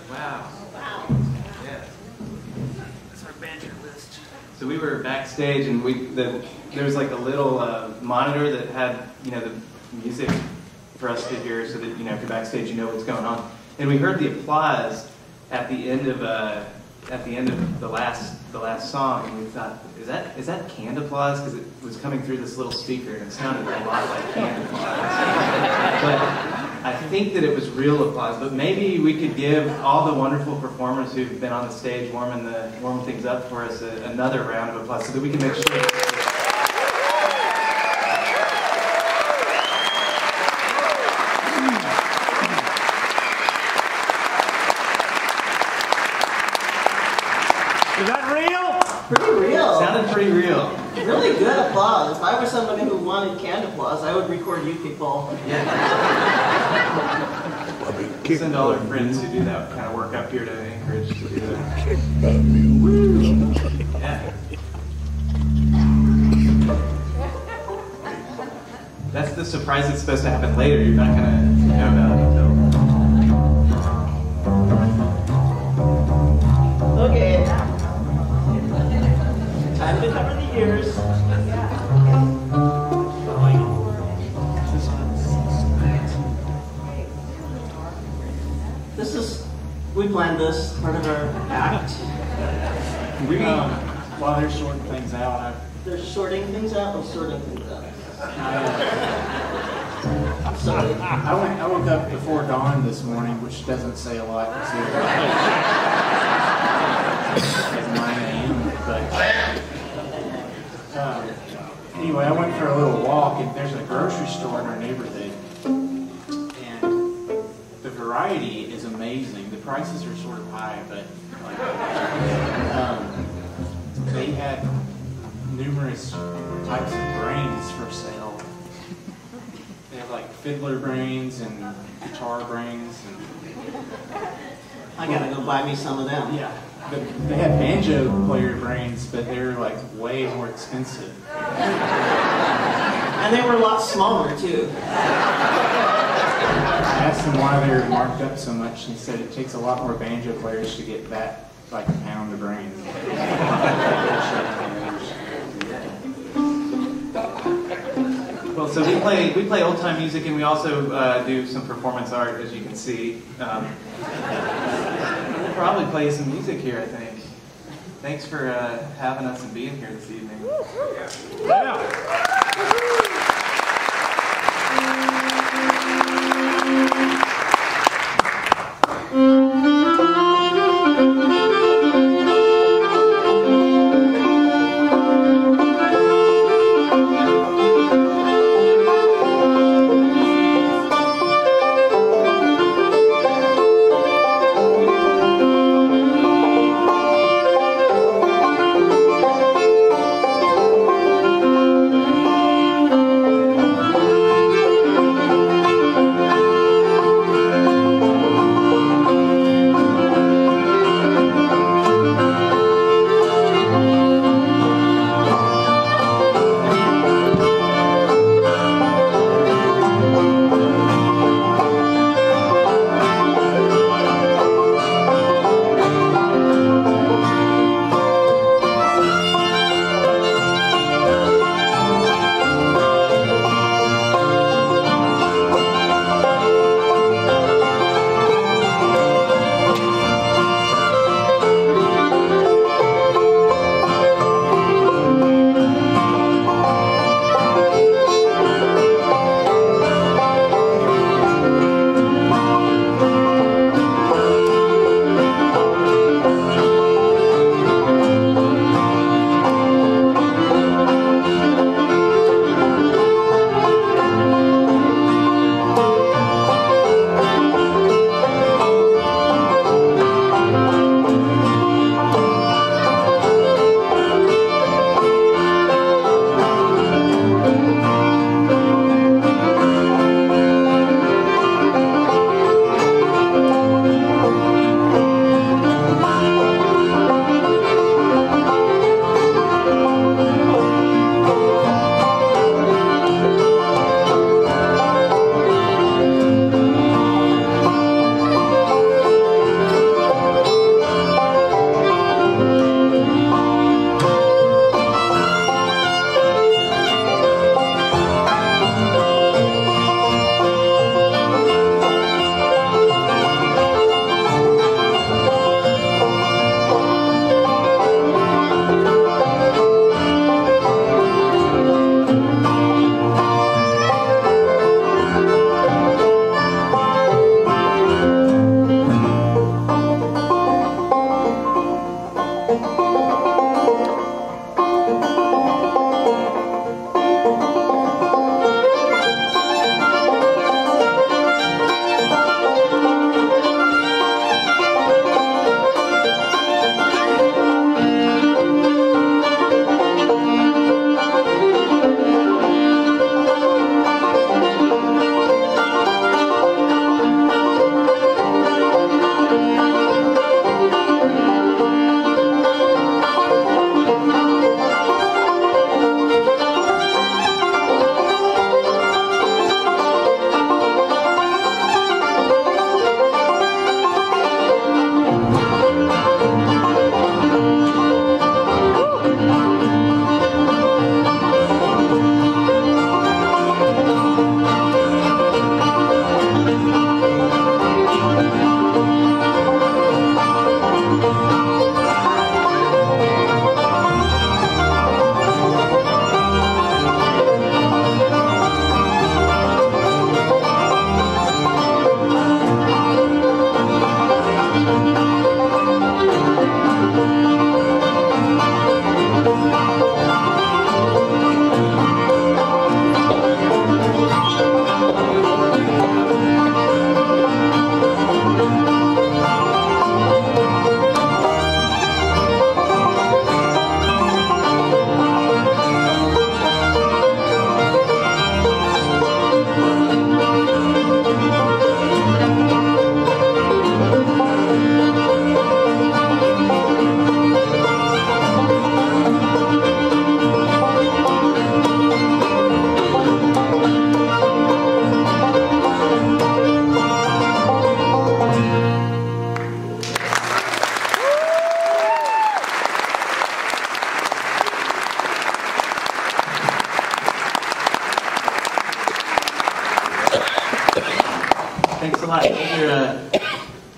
Wow. Wow. Yeah. That's our banjo list. So we were backstage, and there was like a little monitor that had the music for us to hear, so that if you're backstage, you know what's going on. And we heard the applause at the end of the last song, and we thought, is that canned applause? Because it was coming through this little speaker, and it sounded a lot like canned applause. But I think that it was real applause. But maybe we could give all the wonderful performers who've been on the stage warming things up for us another round of applause, so that we can make sure. Is that real? Pretty real. Sounded pretty real. Really good applause. If I were somebody who wanted canned applause, I would record you people. Yeah. Send all our friends who do that kind of work up here to Anchorage to do that. Yeah. That's the surprise that's supposed to happen later. You're not going to know about it until. Okay. Time to cover the ears. We planned this, part of our act. While they're sorting things out, They're sorting things out or sorting things out? I'm sorry. I woke up before dawn this morning, which doesn't say a lot considering it's 9 a.m. But anyway, I went for a little walk, and there's a grocery store in our neighborhood, and the variety is amazing. The prices are sort of high, but they had numerous types of brains for sale. They have like fiddler brains and guitar brains. I gotta go buy me some of them. Yeah, they had banjo player brains, but they're like way more expensive. And they were a lot smaller too. I asked them why they were marked up so much, and said it takes a lot more banjo players to get that, like a pound of brains. Well, so we play old time music, and we also do some performance art, as you can see. We'll probably play some music here, I think. Thanks for having us and being here this evening. Yeah.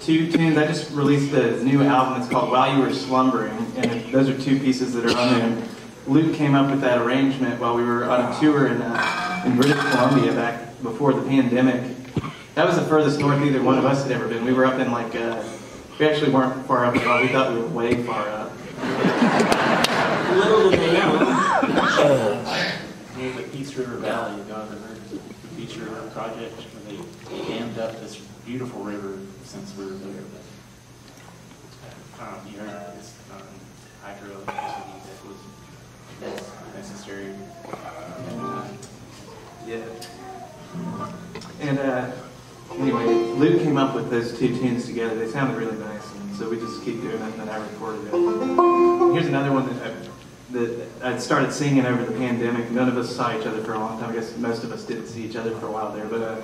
two tunes. I just released a new album. It's called While You Were Slumbering, and those are two pieces that are on there. And Luke came up with that arrangement while we were on a tour in British Columbia back before the pandemic. That was the furthest north either one of us had ever been. We were up in like, we actually weren't far up at all. We thought we were way far up. Little did they know. Near the Peace River Valley, you know, the Peace River Project, where they dammed up this beautiful river since we were there. But, you heard this hydroelectricity that was necessary at the time. Yeah. And anyway, Luke came up with those two tunes together. They sounded really nice, and so we just keep doing it, and then I recorded it. Here's another one that I'd started singing over the pandemic. None of us saw each other for a long time. I guess most of us didn't see each other for a while there. But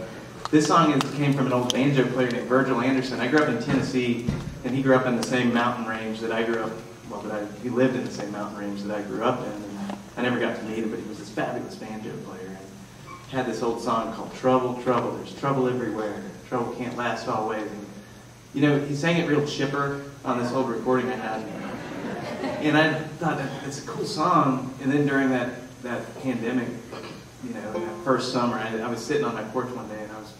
this song came from an old banjo player named Virgil Anderson. I grew up in Tennessee, and he grew up in the same mountain range that I grew up. Well, he lived in the same mountain range that I grew up in. And I never got to meet him, but he was this fabulous banjo player. Had this old song called Trouble, Trouble, There's Trouble Everywhere. Trouble can't last always. And, you know, he sang it real chipper on this old recording I had. And I thought, it's a cool song. And then during that pandemic, you know, that first summer, I was sitting on my porch one day and I was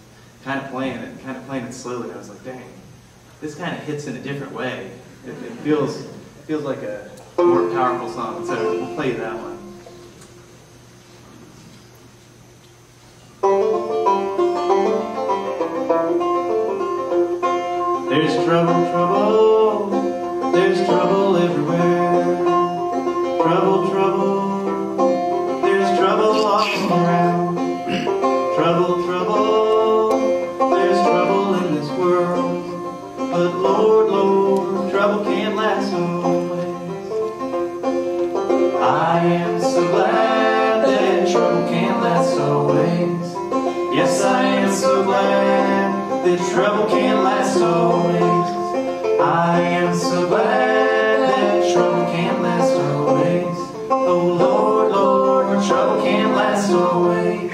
kind of playing it slowly. And I was like, dang, this kind of hits in a different way. It feels like a more powerful song. So we'll play that one. There's trouble, trouble, there's trouble everywhere. Trouble, trouble, there's trouble all around. Trouble, trouble, there's trouble in this world. But Lord, Lord, trouble can't last always. I am so glad that trouble can't last always. Yes, I am so glad that trouble can't last always. I am so glad that trouble can't last always. Oh Lord, Lord, trouble can't last always.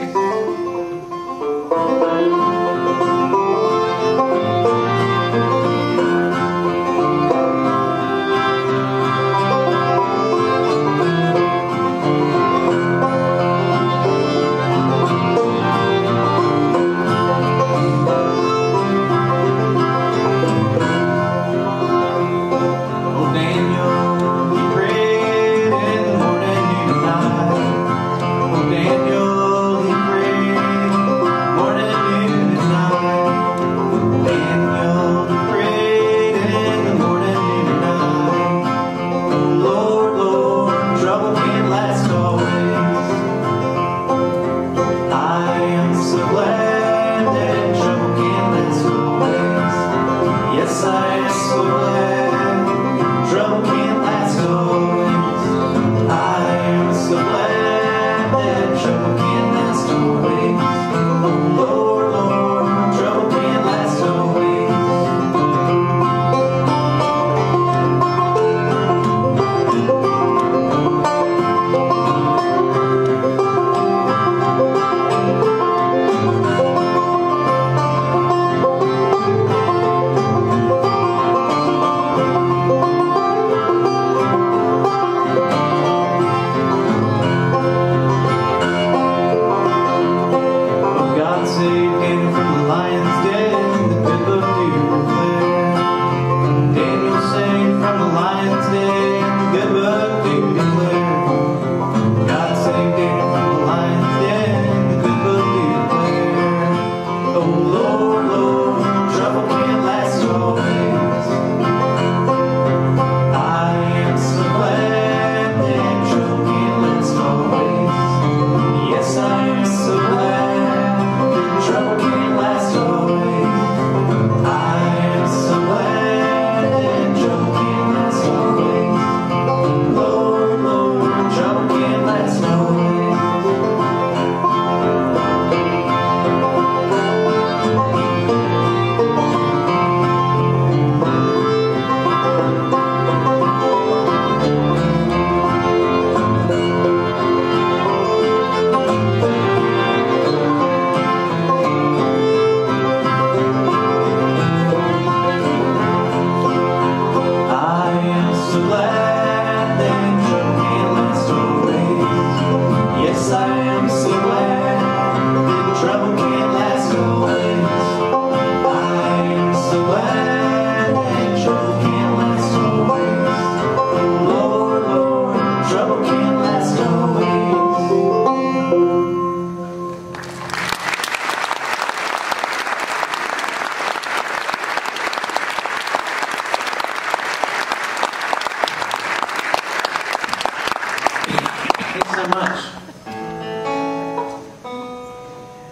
very much.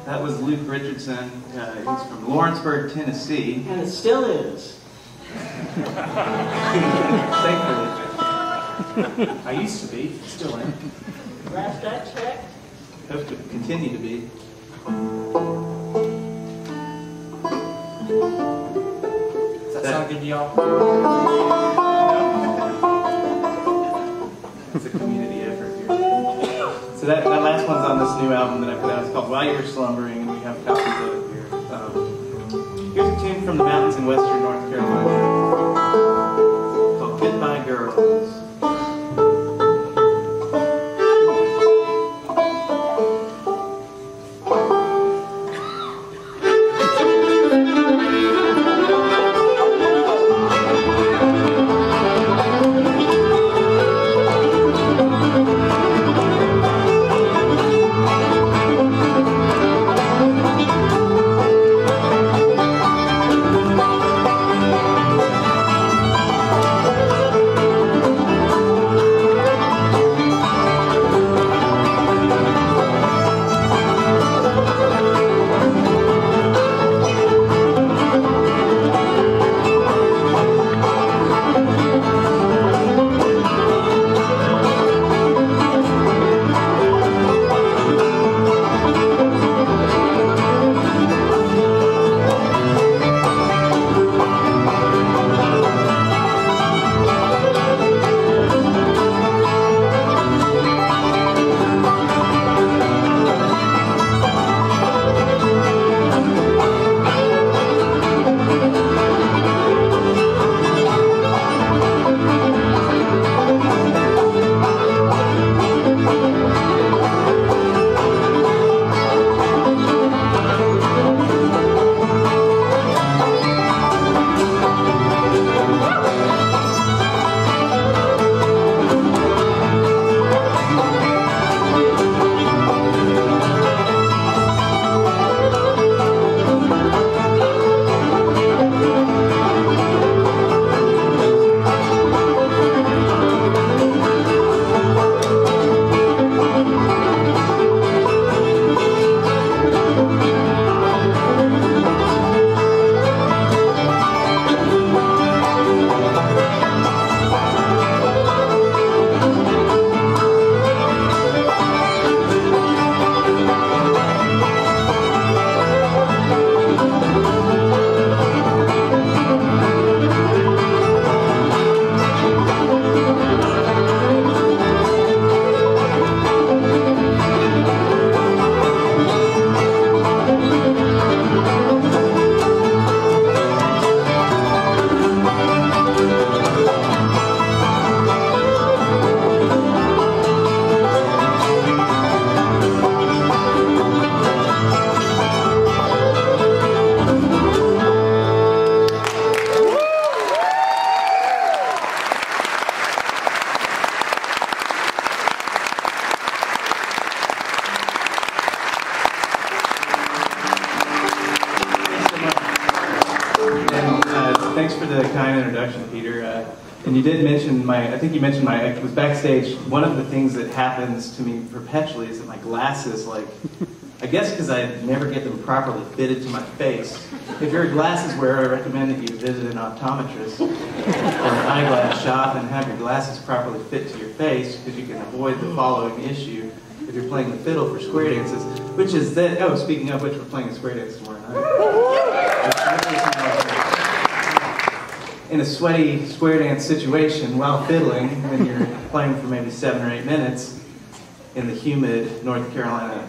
That was Luke Richardson. He's from Lawrenceburg, Tennessee. And it still is. Thankfully. I used to be, still am. Last I checked. Hope to continue to be. Does that sound good to y'all? It's a community effort here. So that last one's on this new album that I put out. It's called While You're Slumbering, and we have copies of it here. Here's a tune from the mountains in western North Carolina called Goodbye Girls. Thanks for the kind introduction, Peter. And you did mention I think you mentioned I was backstage. One of the things that happens to me perpetually is that my glasses, I guess because I never get them properly fitted to my face. If you're a glasses wearer, I recommend that you visit an optometrist or an eyeglass shop and have your glasses properly fit to your face, because you can avoid the following issue if you're playing the fiddle for square dances, which is that, oh, speaking of which, we're playing a square dance tomorrow night. In a sweaty square dance situation while fiddling, when you're playing for maybe 7 or 8 minutes in the humid North Carolina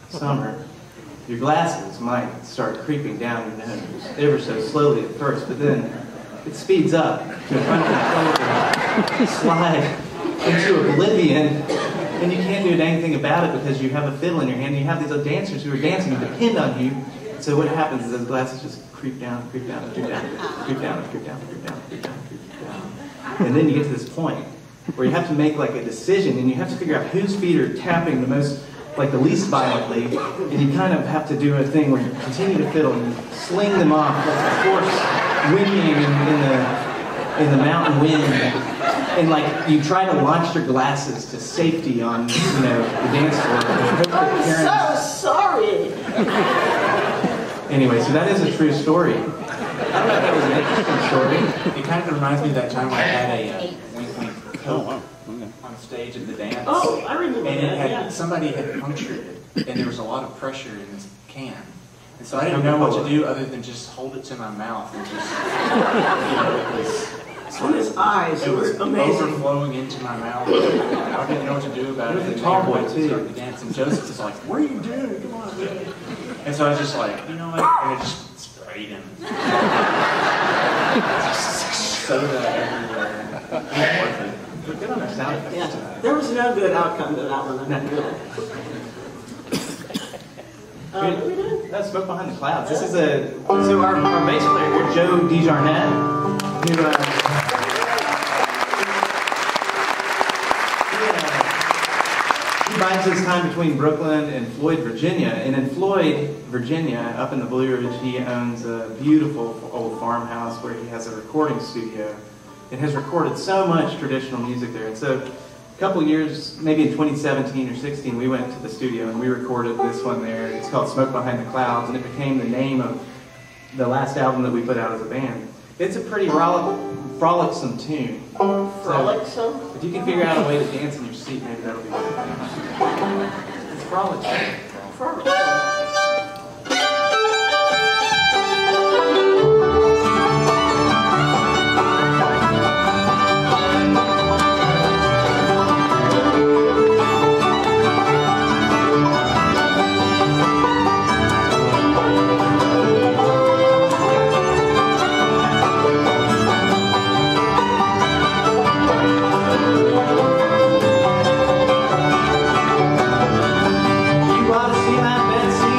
summer, your glasses might start creeping down your nose, ever so slowly at first, but then it speeds up to uncontrollably slide into oblivion, and you can't do anything about it because you have a fiddle in your hand, and you have these other dancers who are dancing and depend on you. So what happens is those glasses just creep down, creep down, creep down, creep down, creep down, creep down, creep down, creep down. And then you get to this point where you have to make a decision, and you have to figure out whose feet are tapping the most, the least violently, and you kind of have to do a thing where you continue to fiddle and you sling them off like a horse whinnying in the mountain wind. and like you try to launch your glasses to safety on, you know, the dance floor. And hope that I'm parents... so sorry. Anyway, so that is a true story. I don't know if that was an interesting story. It kind of reminds me of that time when I had a wink wink Coke on stage at the dance. Oh, I remember and that, had, yeah. somebody had punctured it, and there was a lot of pressure in this can. And so I didn't know what to do other than just hold it to my mouth and just, you know, it was... And his eyes It were was amazing. overflowing into my mouth. I didn't know what to do about it. He was a And tall they were boy, about to too. start the dance, and Joseph was like, "What are you doing? Come on, man." And so I was just like, you know what? And I just sprayed him. Soda everywhere. We're good on our sound effects Yeah, tonight. there was no good outcome to that one. Really. What are we doing? That's Smoke Behind the Clouds. This is a, so our bass player here, Joe DeJarnette, who, he bides his time between Brooklyn and Floyd, Virginia. And in Floyd, Virginia, up in the Blue Ridge, he owns a beautiful old farmhouse where he has a recording studio and has recorded so much traditional music there. And so a couple years, maybe in 2017 or 16, we went to the studio and we recorded this one there. It's called Smoke Behind the Clouds, and it became the name of the last album that we put out as a band. It's a pretty frolicsome tune. Frolicsome? If you can figure out a way to dance in your seat, maybe that'll be good. It's frolicsome. Frolicsome. You ought to see my Betsy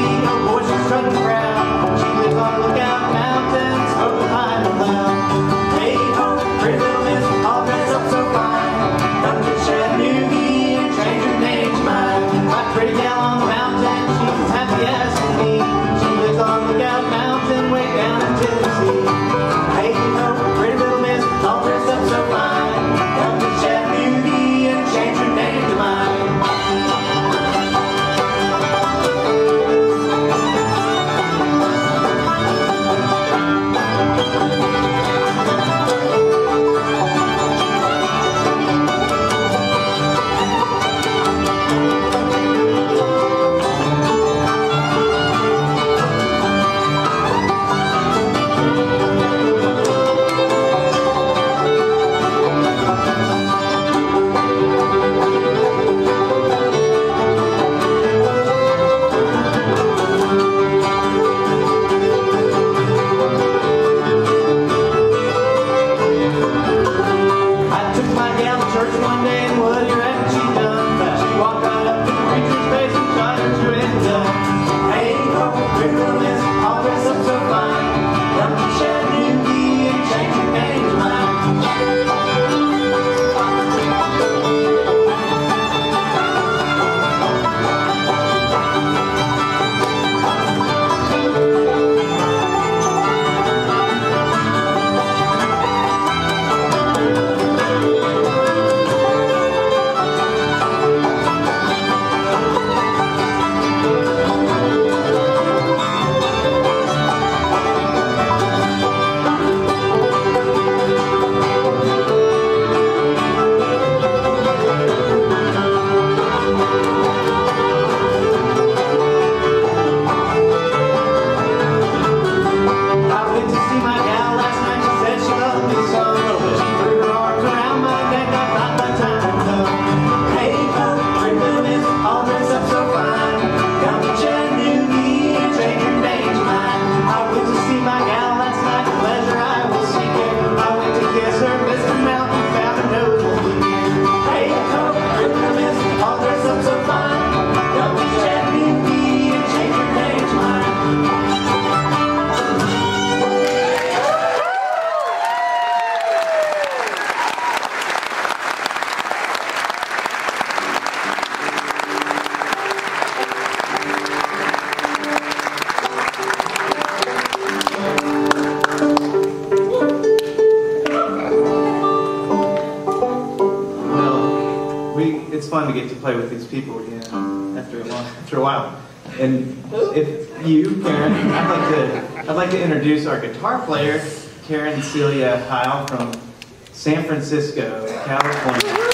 fun to get to play with these people again after a while. And if you, Karen, I'd like to introduce our guitar player, Karen Celia Heil from San Francisco, California.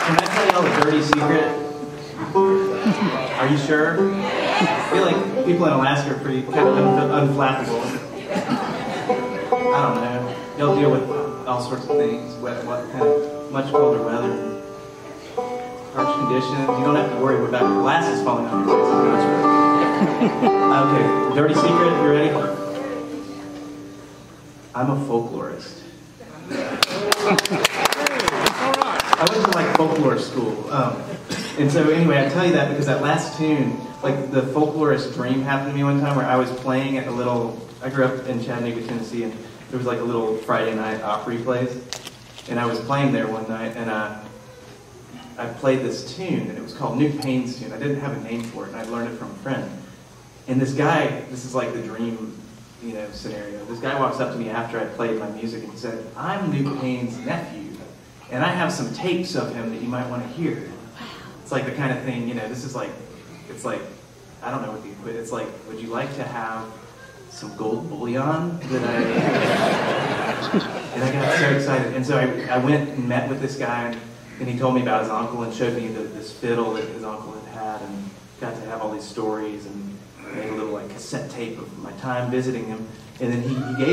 Can I tell y'all a dirty secret? Are you sure? I feel like people in Alaska are pretty kind of unflappable. I don't know. They'll deal with all sorts of things. Much colder weather, harsh conditions. You don't have to worry about your glasses falling on your face. Okay, dirty secret. You ready? I'm a folklorist. I went to like folklore school, and so anyway, I tell you that because that last tune, like the folklorist dream happened to me one time where I was playing at I grew up in Chattanooga, Tennessee, and there was like a little Friday night Opry place, and I was playing there one night, and I played this tune, and it was called New Pains Tune. I didn't have a name for it, and I learned it from a friend. And this guy, this is like the dream, scenario. This guy walks up to me after I played my music and he said, "I'm New Pain's nephew. And I have some tapes of him that you might want to hear." It's like the kind of thing, this is like, it's like, I don't know what the equate, it's like, would you like to have some gold bullion that and I got so excited. And so I went and met with this guy, and he told me about his uncle and showed me this fiddle that his uncle had and got to have all these stories and made a little like cassette tape of my time visiting him. And then he gave